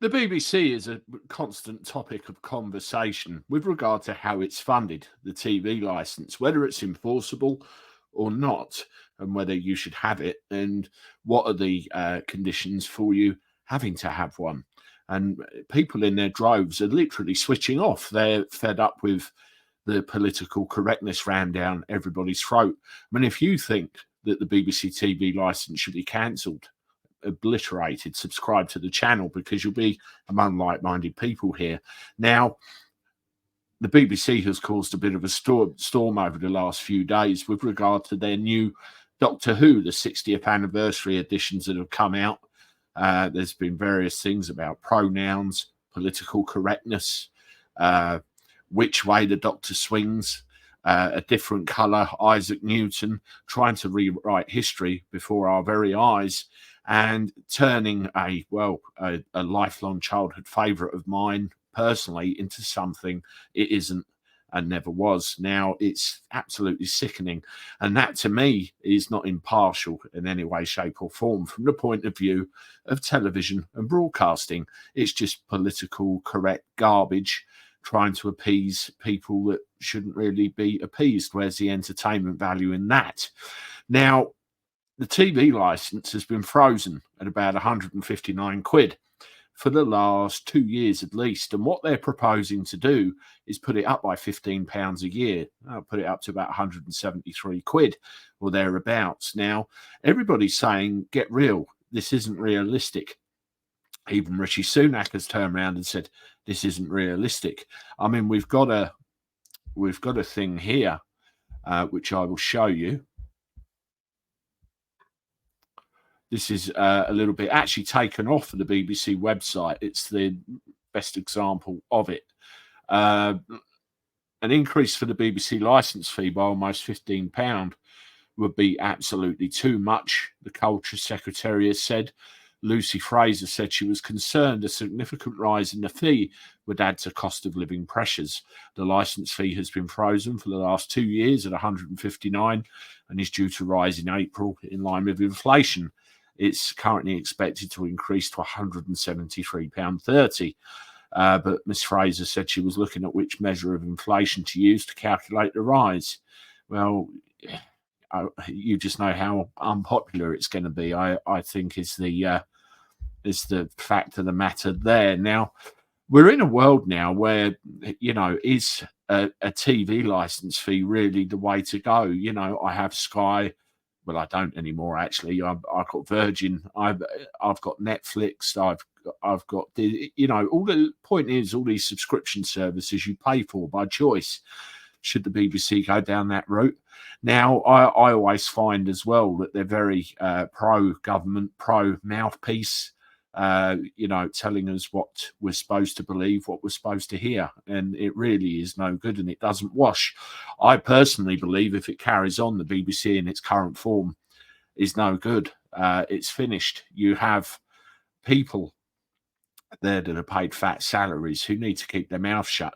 The BBC is a constant topic of conversation with regard to how it's funded, the TV licence, whether it's enforceable or not, and whether you should have it, and what are the conditions for you having to have one. And people in their droves are literally switching off. They're fed up with the political correctness rammed down everybody's throat. I mean, if you think that the BBC TV licence should be cancelled, obliterated, subscribe to the channel, because you'll be among like-minded people here. Now, the BBC has caused a bit of a storm over the last few days with regard to their new Doctor Who, the 60th anniversary editions that have come out. There's been various things about pronouns, political correctness, which way the Doctor swings, a different colour, Isaac Newton trying to rewrite history before our very eyes, and turning a lifelong childhood favourite of mine personally into something it isn't and never was. Now, it's absolutely sickening, and that to me is not impartial in any way, shape or form from the point of view of television and broadcasting. It's just political correct garbage trying to appease people that shouldn't really be appeased. Where's the entertainment value in that? Now, the TV license has been frozen at about 159 quid for the last 2 years at least. And what they're proposing to do is put it up by £15 a year. I'll put it up to about 173 quid or thereabouts. Now, everybody's saying, get real. This isn't realistic. Even Rishi Sunak has turned around and said, this isn't realistic. I mean, we've got a thing here, which I will show you. This is a little bit actually taken off of the BBC website. It's the best example of it. An increase for the BBC licence fee by almost £15 would be absolutely too much, the Culture Secretary has said. Lucy Fraser said she was concerned a significant rise in the fee would add to cost of living pressures. The licence fee has been frozen for the last 2 years at 159 and is due to rise in April in line with inflation. It's currently expected to increase to £173.30. But Ms Fraser said she was looking at which measure of inflation to use to calculate the rise. Well, you just know how unpopular it's going to be, I think is the fact of the matter there. Now, we're in a world now where, is a TV license fee really the way to go? I have Sky. Well, I don't anymore, actually. I've got Virgin. I've got Netflix. I've got all the point is, all these subscription services you pay for by choice. Should the BBC go down that route? Now, I always find as well that they're very pro-government, pro-mouthpiece, telling us what we're supposed to believe, what we're supposed to hear. And it really is no good, and it doesn't wash. I personally believe if it carries on, the BBC in its current form is no good. It's finished. You have people there that are paid fat salaries who need to keep their mouth shut.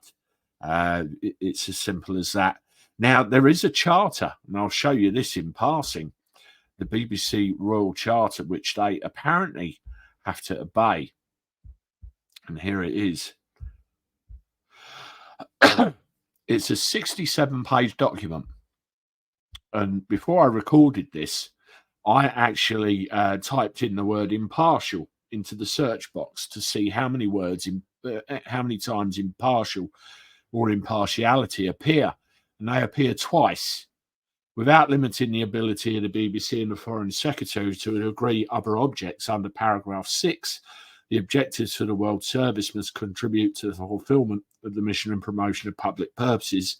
It's as simple as that. Now, there is a charter, and I'll show you this in passing, the BBC Royal Charter, which they apparently have to obey. And here it is. It's a 67-page document. And before I recorded this, I actually typed in the word impartial into the search box to see how many times impartial or impartiality appear. And they appear twice, without limiting the ability of the BBC and the Foreign Secretary to agree other objects under paragraph 6. The objectives for the World Service must contribute to the fulfilment of the mission and promotion of public purposes,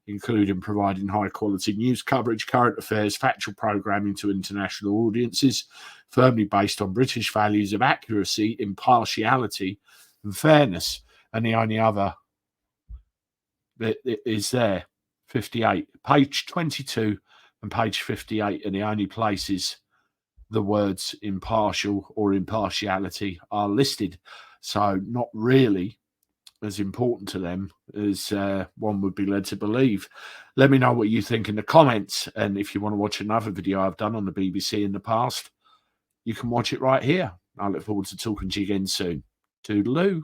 including providing high-quality news coverage, current affairs, factual programming to international audiences, firmly based on British values of accuracy, impartiality, and fairness. And the only other that is there, 58, page 22 and page 58 are the only places the words impartial or impartiality are listed. So not really as important to them as one would be led to believe. Let me know what you think in the comments. And if you want to watch another video I've done on the BBC in the past, you can watch it right here. I look forward to talking to you again soon. Toodaloo.